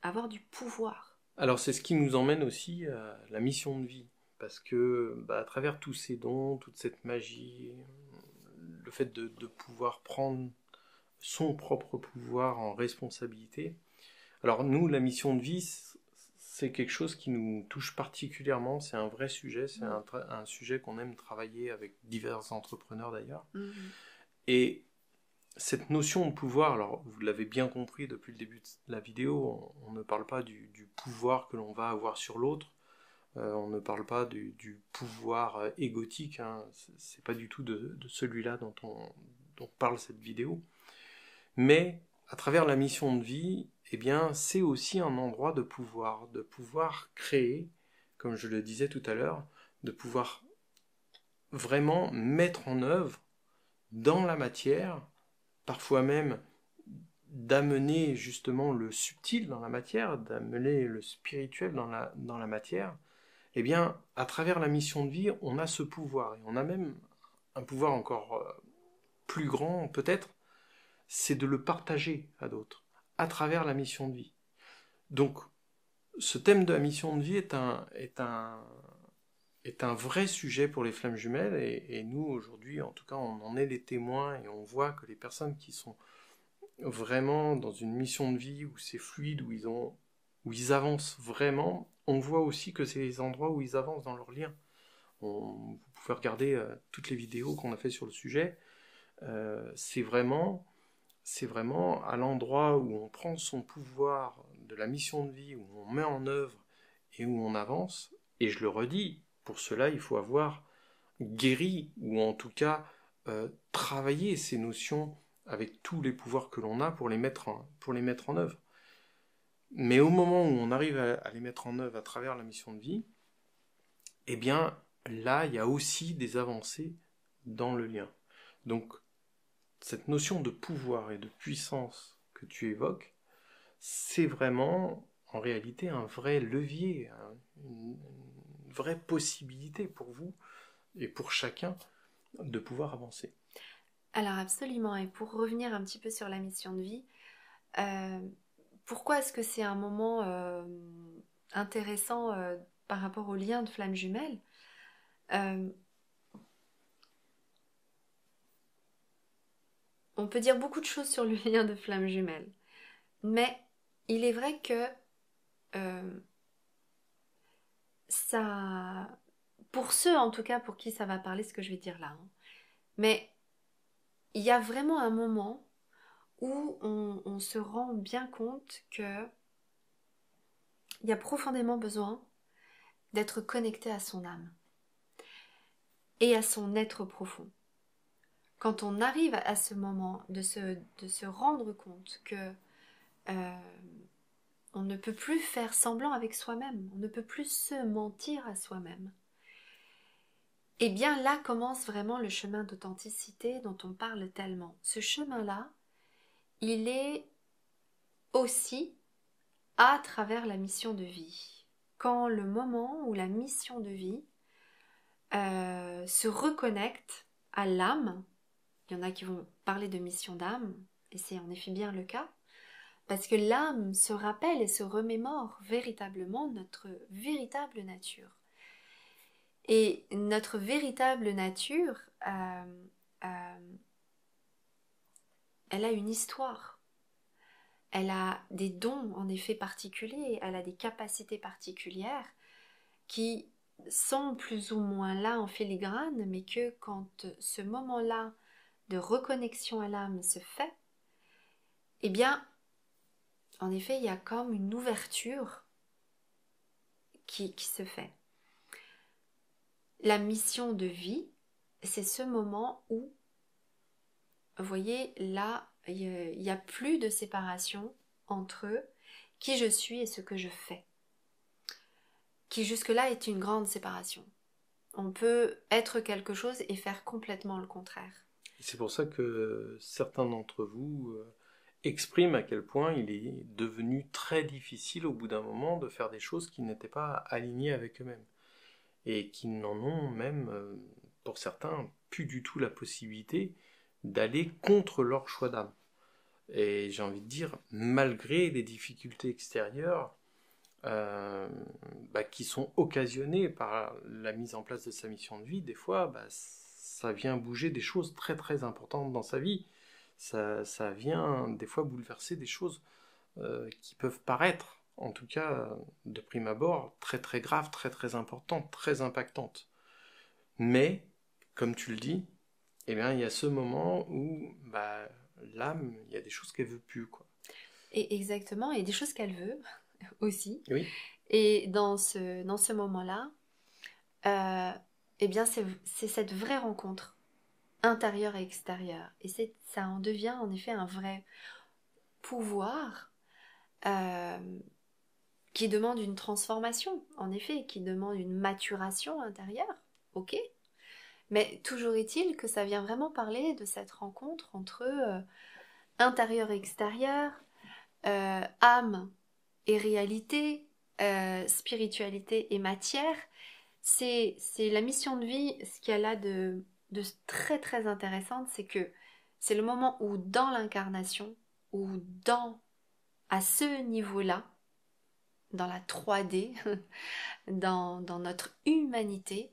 avoir du pouvoir. Alors c'est ce qui nous emmène aussi à la mission de vie, parce que bah, à travers tous ces dons, toute cette magie, le fait de pouvoir prendre son propre pouvoir en responsabilité. Alors nous, la mission de vie, c'est quelque chose qui nous touche particulièrement, c'est un vrai sujet, c'est un sujet qu'on aime travailler avec divers entrepreneurs d'ailleurs. Et cette notion de pouvoir, alors vous l'avez bien compris depuis le début de la vidéo, on ne parle pas du pouvoir que l'on va avoir sur l'autre, on ne parle pas du pouvoir égotique, hein, c'est pas du tout de celui-là dont parle cette vidéo. Mais à travers la mission de vie, eh bien, c'est aussi un endroit de pouvoir créer, comme je le disais tout à l'heure, de pouvoir vraiment mettre en œuvre dans la matière, parfois même d'amener justement le subtil dans la matière, d'amener le spirituel dans la matière. Eh bien, à travers la mission de vie, on a ce pouvoir, et on a même un pouvoir encore plus grand peut-être, c'est de le partager à d'autres, à travers la mission de vie. Donc, ce thème de la mission de vie est un vrai sujet pour les flammes jumelles, et nous, aujourd'hui, en tout cas, on en est les témoins, et on voit que les personnes qui sont vraiment dans une mission de vie, où c'est fluide, où ils avancent vraiment, on voit aussi que c'est les endroits où ils avancent dans leur lien. Vous pouvez regarder toutes les vidéos qu'on a fait sur le sujet, c'est vraiment à l'endroit où on prend son pouvoir de la mission de vie, où on met en œuvre et où on avance. Et je le redis, pour cela, il faut avoir guéri, ou en tout cas travaillé ces notions avec tous les pouvoirs que l'on a pour les mettre en œuvre. Mais au moment où on arrive à les mettre en œuvre à travers la mission de vie, eh bien, là, il y a aussi des avancées dans le lien. Donc, cette notion de pouvoir et de puissance que tu évoques, c'est vraiment en réalité un vrai levier, une vraie possibilité pour vous et pour chacun de pouvoir avancer. Alors absolument, et pour revenir un petit peu sur la mission de vie, pourquoi est-ce que c'est un moment intéressant par rapport au lien de flamme jumelle? On peut dire beaucoup de choses sur le lien de flamme jumelle, mais il est vrai que ça, pour ceux en tout cas pour qui ça va parler ce que je vais dire là, hein, mais il y a vraiment un moment où on se rend bien compte que il y a profondément besoin d'être connecté à son âme et à son être profond. Quand on arrive à ce moment de se rendre compte que on ne peut plus faire semblant avec soi-même, on ne peut plus se mentir à soi-même, et bien là commence vraiment le chemin d'authenticité dont on parle tellement. Ce chemin-là, il est aussi à travers la mission de vie. Quand le moment où la mission de vie se reconnecte à l'âme, il y en a qui vont parler de mission d'âme, et c'est en effet bien le cas, parce que l'âme se rappelle et se remémore véritablement notre véritable nature. Et notre véritable nature, elle a une histoire. Elle a des dons en effet particuliers, elle a des capacités particulières qui sont plus ou moins là en filigrane, mais que quand ce moment-là de reconnexion à l'âme se fait, eh bien, en effet, il y a comme une ouverture qui se fait. La mission de vie, c'est ce moment où, vous voyez, là, il n'y a plus de séparation entre qui je suis et ce que je fais, qui jusque-là est une grande séparation. On peut être quelque chose et faire complètement le contraire. C'est pour ça que certains d'entre vous expriment à quel point il est devenu très difficile au bout d'un moment de faire des choses qui n'étaient pas alignées avec eux-mêmes et qui n'en ont même, pour certains, plus du tout la possibilité d'aller contre leur choix d'âme. Et j'ai envie de dire, malgré les difficultés extérieures qui sont occasionnées par la mise en place de sa mission de vie, des fois, ça vient bouger des choses très très importantes dans sa vie. Ça vient des fois bouleverser des choses qui peuvent paraître, en tout cas de prime abord, très très graves, très très importantes, très impactantes. Mais, comme tu le dis, eh bien, il y a ce moment où l'âme, il y a des choses qu'elle veut plus, quoi. Et exactement, et des choses qu'elle veut aussi. Oui. Et dans ce moment-là, eh bien, c'est cette vraie rencontre intérieure et extérieure. Et ça en devient en effet un vrai pouvoir qui demande une transformation, en effet, qui demande une maturation intérieure, ok. Mais toujours est-il que ça vient vraiment parler de cette rencontre entre intérieur et extérieur, âme et réalité, spiritualité et matière. C'est la mission de vie, ce qu'il y a là de très très intéressante, c'est que c'est le moment où dans l'incarnation, ou à ce niveau-là, dans la 3D, dans notre humanité,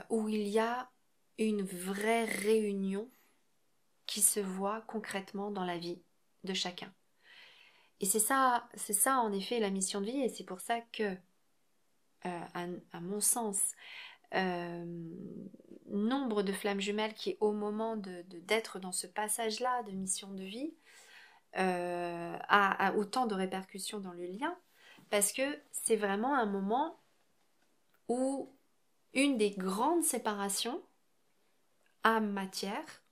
où il y a une vraie réunion qui se voit concrètement dans la vie de chacun. Et c'est ça en effet la mission de vie, et c'est pour ça que, à mon sens, nombre de flammes jumelles qui, au moment d'être dans ce passage-là de mission de vie, a autant de répercussions dans le lien, parce que c'est vraiment un moment où une des grandes séparations, âme-matière,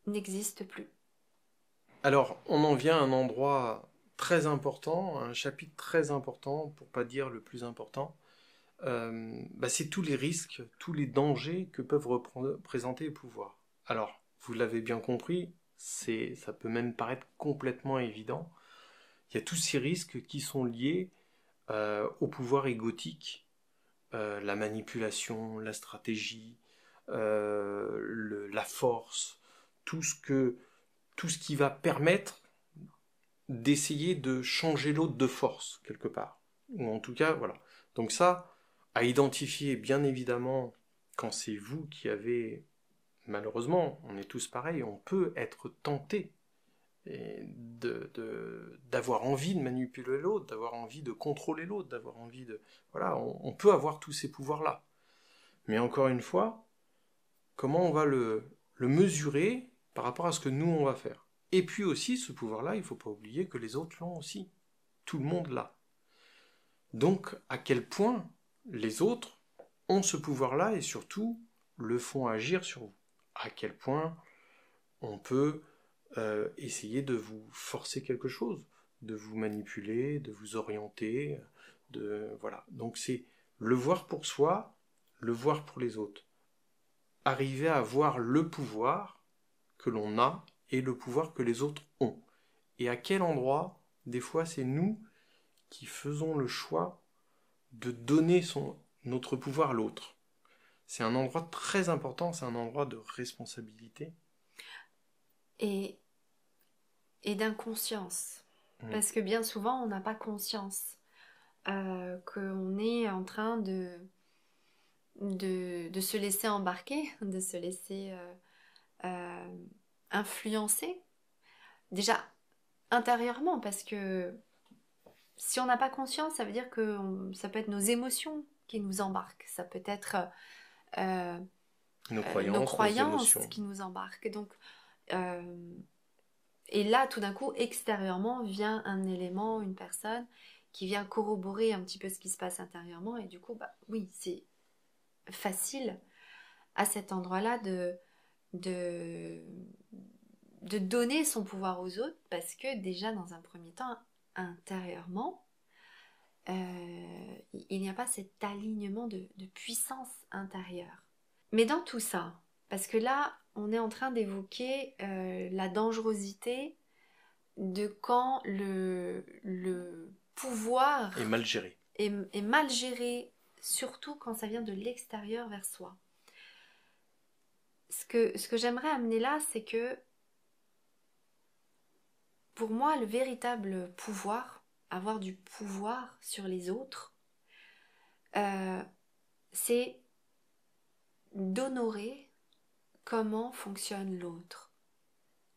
n'existe plus. Alors, on en vient à un endroit très important, un chapitre très important, pour pas dire le plus important. C'est tous les risques, tous les dangers que peuvent représenter les pouvoirs. Alors, vous l'avez bien compris, ça peut même paraître complètement évident, il y a tous ces risques qui sont liés au pouvoir égotique, la manipulation, la stratégie, la force, tout ce qui va permettre d'essayer de changer l'autre de force, quelque part. Ou en tout cas, voilà. Donc ça, à identifier, bien évidemment, quand c'est vous qui avez, malheureusement, on est tous pareils, on peut être tenté d'avoir envie de manipuler l'autre, d'avoir envie de contrôler l'autre, d'avoir envie de... Voilà, on peut avoir tous ces pouvoirs-là. Mais encore une fois, comment on va le mesurer par rapport à ce que nous, on va faire. Et puis aussi, ce pouvoir-là, il ne faut pas oublier que les autres l'ont aussi. Tout le monde l'a. Donc, à quel point les autres ont ce pouvoir-là et surtout le font agir sur vous. À quel point on peut essayer de vous forcer quelque chose, de vous manipuler, de vous orienter, voilà. Donc c'est le voir pour soi, le voir pour les autres. Arriver à voir le pouvoir que l'on a et le pouvoir que les autres ont. Et à quel endroit, des fois, c'est nous qui faisons le choix de donner notre pouvoir à l'autre. C'est un endroit très important, c'est un endroit de responsabilité. Et d'inconscience. Parce que bien souvent, on n'a pas conscience qu'on est en train de se laisser embarquer, de se laisser influencer. Déjà, intérieurement, parce que si on n'a pas conscience, ça veut dire que ça peut être nos émotions qui nous embarquent. Ça peut être nos croyances qui nous embarquent. Donc, et là, tout d'un coup, extérieurement, vient un élément, une personne qui vient corroborer un petit peu ce qui se passe intérieurement. Et du coup, bah, oui, c'est facile à cet endroit-là de donner son pouvoir aux autres parce que déjà, dans un premier temps, intérieurement, il n'y a pas cet alignement de puissance intérieure. Mais dans tout ça, parce que là, on est en train d'évoquer la dangerosité de quand le pouvoir est mal géré. Est mal géré, surtout quand ça vient de l'extérieur vers soi. Ce que j'aimerais amener là, c'est que pour moi, le véritable pouvoir, avoir du pouvoir sur les autres, c'est d'honorer comment fonctionne l'autre,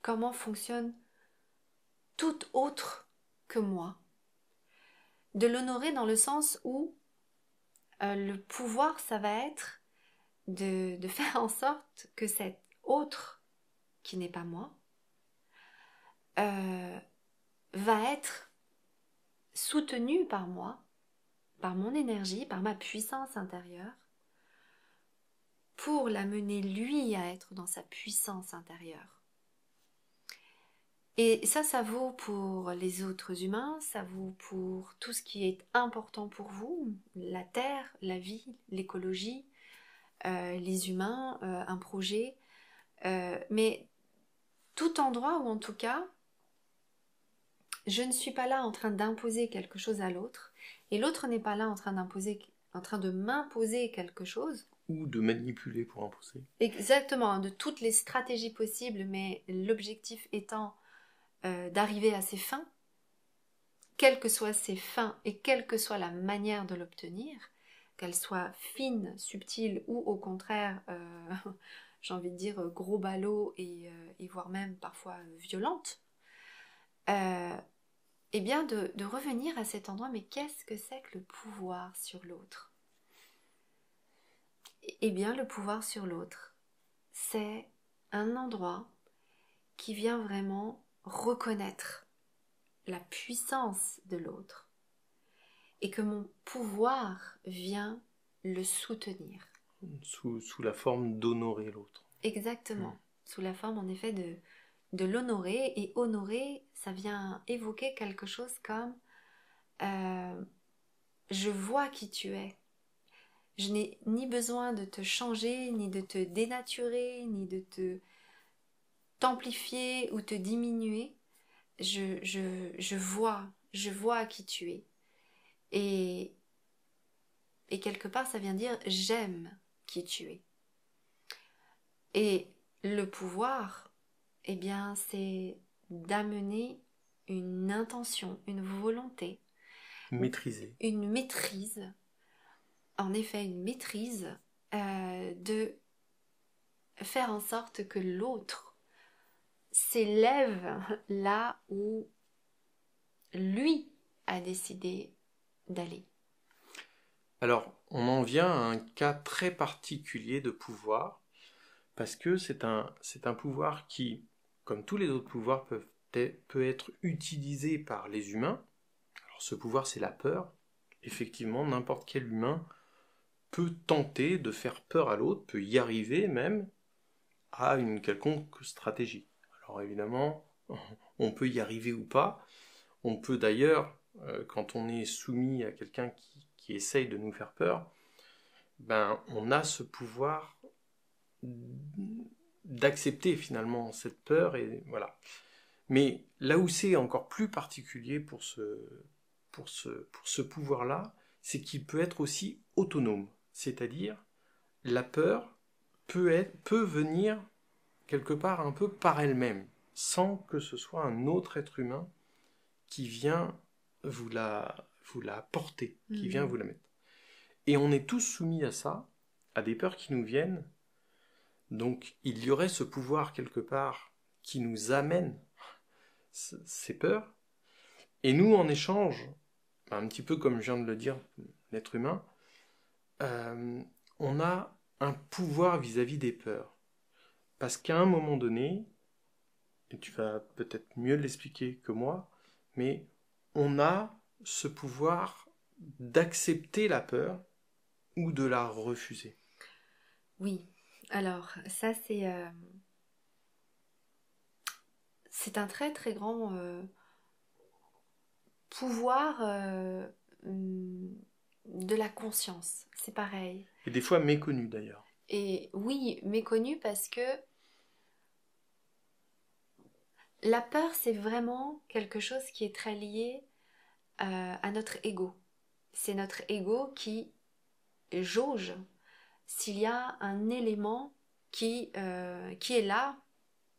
comment fonctionne tout autre que moi. De l'honorer dans le sens où le pouvoir, ça va être de faire en sorte que cet autre, qui n'est pas moi, va être soutenu par moi, par mon énergie, par ma puissance intérieure, pour l'amener lui à être dans sa puissance intérieure. Et ça vaut pour les autres humains, ça vaut pour tout ce qui est important pour vous, la terre, la vie, l'écologie, les humains, un projet, mais tout endroit où en tout cas, je ne suis pas là en train d'imposer quelque chose à l'autre, et l'autre n'est pas là en train de m'imposer quelque chose. Ou de manipuler pour imposer. Exactement, de toutes les stratégies possibles, mais l'objectif étant d'arriver à ses fins, quelles que soient ses fins et quelle que soit la manière de l'obtenir, qu'elle soit fine, subtile ou au contraire, j'ai envie de dire gros ballot et voire même parfois violente, eh bien de revenir à cet endroit, mais qu'est-ce que c'est que le pouvoir sur l'autre ? Eh bien le pouvoir sur l'autre, c'est un endroit qui vient vraiment reconnaître la puissance de l'autre et que mon pouvoir vient le soutenir. Sous la forme d'honorer l'autre. Exactement, sous la forme en effet de l'honorer, et honorer, ça vient évoquer quelque chose comme je vois qui tu es. Je n'ai ni besoin de te changer, ni de te dénaturer, ni de t'amplifier ou te diminuer. Je vois je vois qui tu es. Et quelque part, ça vient dire j'aime qui tu es. Et le pouvoir, eh bien, c'est d'amener une intention, une volonté, Maîtriser. une maîtrise, en effet une maîtrise de faire en sorte que l'autre s'élève là où lui a décidé d'aller. Alors, on en vient à un cas très particulier de pouvoir, parce que c'est un pouvoir qui, comme tous les autres pouvoirs, peut être utilisé par les humains. Alors, ce pouvoir, c'est la peur. Effectivement, n'importe quel humain peut tenter de faire peur à l'autre, peut y arriver même à une quelconque stratégie. Alors évidemment, on peut y arriver ou pas. On peut d'ailleurs, quand on est soumis à quelqu'un qui essaye de nous faire peur, ben, on a ce pouvoir d'accepter finalement cette peur et voilà. Mais là où c'est encore plus particulier pour ce pouvoir-là, c'est qu'il peut être aussi autonome. C'est-à-dire, la peur peut venir quelque part un peu par elle-même, sans que ce soit un autre être humain qui vient vous la porter, qui vient vous la mettre. Et on est tous soumis à ça, à des peurs qui nous viennent. Donc il y aurait ce pouvoir quelque part qui nous amène ces peurs. Et nous, en échange, un petit peu comme je viens de le dire, l'être humain, on a un pouvoir vis-à-vis des peurs. Parce qu'à un moment donné, et tu vas peut-être mieux l'expliquer que moi, mais on a ce pouvoir d'accepter la peur ou de la refuser. Oui, alors ça c'est un très très grand pouvoir de la conscience, c'est pareil. Et des fois méconnu d'ailleurs. Et oui, méconnu parce que la peur, c'est vraiment quelque chose qui est très lié à notre ego. C'est notre ego qui jauge s'il y a un élément qui est là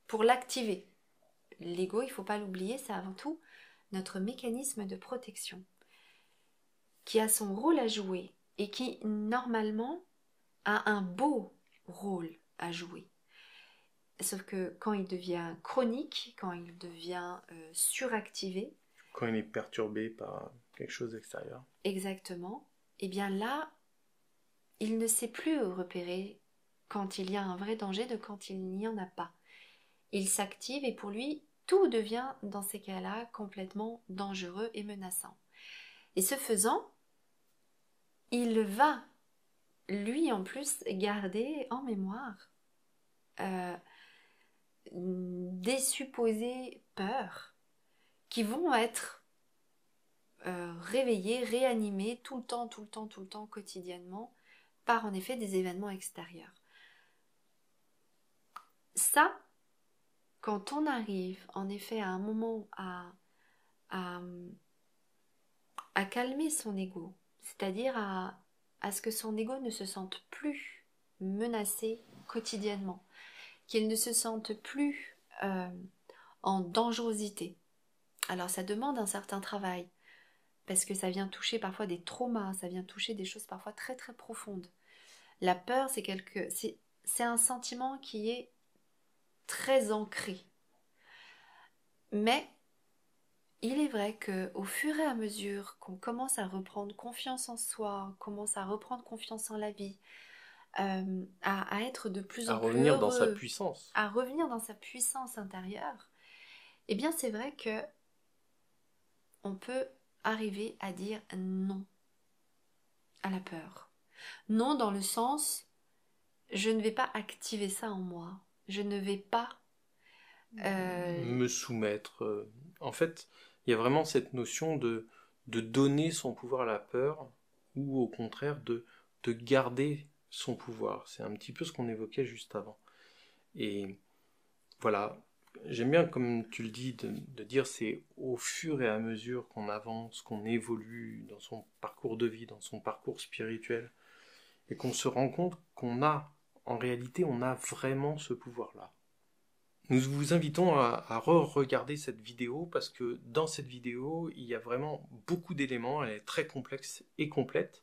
pour l'activer. L'ego, il ne faut pas l'oublier, c'est avant tout notre mécanisme de protection qui a son rôle à jouer et qui, normalement, a un beau rôle à jouer. Sauf que quand il devient chronique, quand il devient suractivé, quand il est perturbé par quelque chose d'extérieur. Exactement, et bien là, il ne sait plus repérer quand il y a un vrai danger de quand il n'y en a pas. Il s'active et pour lui, tout devient dans ces cas-là complètement dangereux et menaçant. Et ce faisant, il va, lui en plus, garder en mémoire des supposées peurs qui vont être réveillées, réanimées tout le temps, quotidiennement, par en effet des événements extérieurs. Ça, quand on arrive en effet à un moment à calmer son ego, c'est-à-dire à ce que son ego ne se sente plus menacé quotidiennement, qu'il ne se sente plus en dangerosité. Alors ça demande un certain travail, parce que ça vient toucher parfois des traumas, ça vient toucher des choses parfois très très profondes. La peur, c'est un sentiment qui est très ancré. Mais il est vrai qu'au fur et à mesure qu'on commence à reprendre confiance en soi, commence à reprendre confiance en la vie, à être de plus en plus heureux, revenir dans sa puissance, à revenir dans sa puissance intérieure, eh bien c'est vrai que on peut arriver à dire non à la peur. Non dans le sens, je ne vais pas activer ça en moi, je ne vais pas me soumettre. En fait, il y a vraiment cette notion de donner son pouvoir à la peur ou au contraire de garder son pouvoir. C'est un petit peu ce qu'on évoquait juste avant. Et voilà, j'aime bien, comme tu le dis, de dire c'est au fur et à mesure qu'on avance, qu'on évolue dans son parcours de vie, dans son parcours spirituel, et qu'on se rend compte en réalité, on a vraiment ce pouvoir-là. Nous vous invitons à re-regarder cette vidéo parce que dans cette vidéo, il y a vraiment beaucoup d'éléments, elle est très complexe et complète,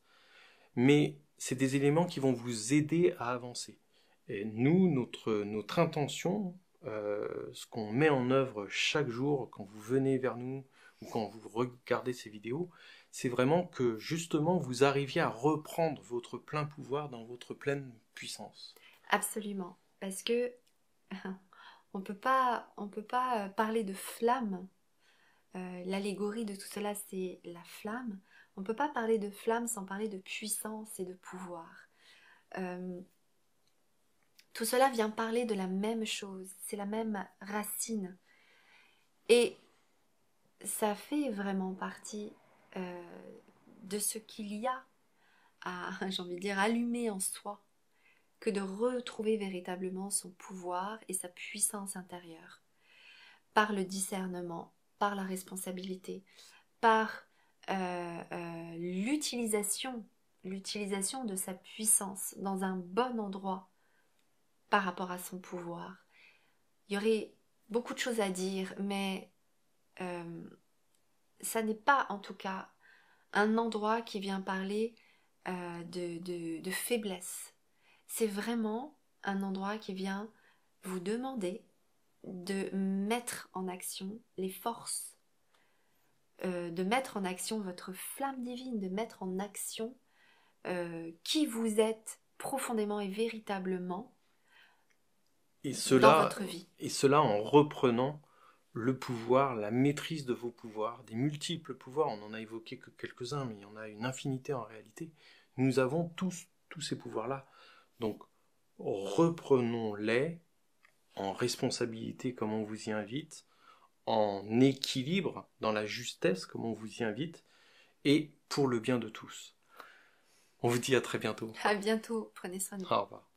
mais c'est des éléments qui vont vous aider à avancer. Et nous, notre intention, ce qu'on met en œuvre chaque jour quand vous venez vers nous ou quand vous regardez ces vidéos, c'est vraiment que justement vous arriviez à reprendre votre plein pouvoir dans votre pleine puissance. Absolument, parce que on peut pas parler de flamme. L'allégorie de tout cela, c'est la flamme. On ne peut pas parler de flamme sans parler de puissance et de pouvoir. Tout cela vient parler de la même chose, c'est la même racine. Et ça fait vraiment partie de ce qu'il y a à, j'ai envie de dire, allumer en soi, que de retrouver véritablement son pouvoir et sa puissance intérieure, par le discernement, par la responsabilité, par l'utilisation de sa puissance dans un bon endroit par rapport à son pouvoir. Il y aurait beaucoup de choses à dire, mais ça n'est pas en tout cas un endroit qui vient parler de faiblesse. C'est vraiment un endroit qui vient vous demander de mettre en action les forces, de mettre en action votre flamme divine, de mettre en action qui vous êtes profondément et véritablement dans votre vie. Et cela en reprenant le pouvoir, la maîtrise de vos pouvoirs, des multiples pouvoirs, on n'en a évoqué que quelques-uns, mais il y en a une infinité en réalité. Nous avons tous ces pouvoirs-là. Donc, reprenons-les en responsabilité comme on vous y invite, en équilibre, dans la justesse comme on vous y invite, et pour le bien de tous. On vous dit à très bientôt. À bientôt, prenez soin de vous. Au revoir.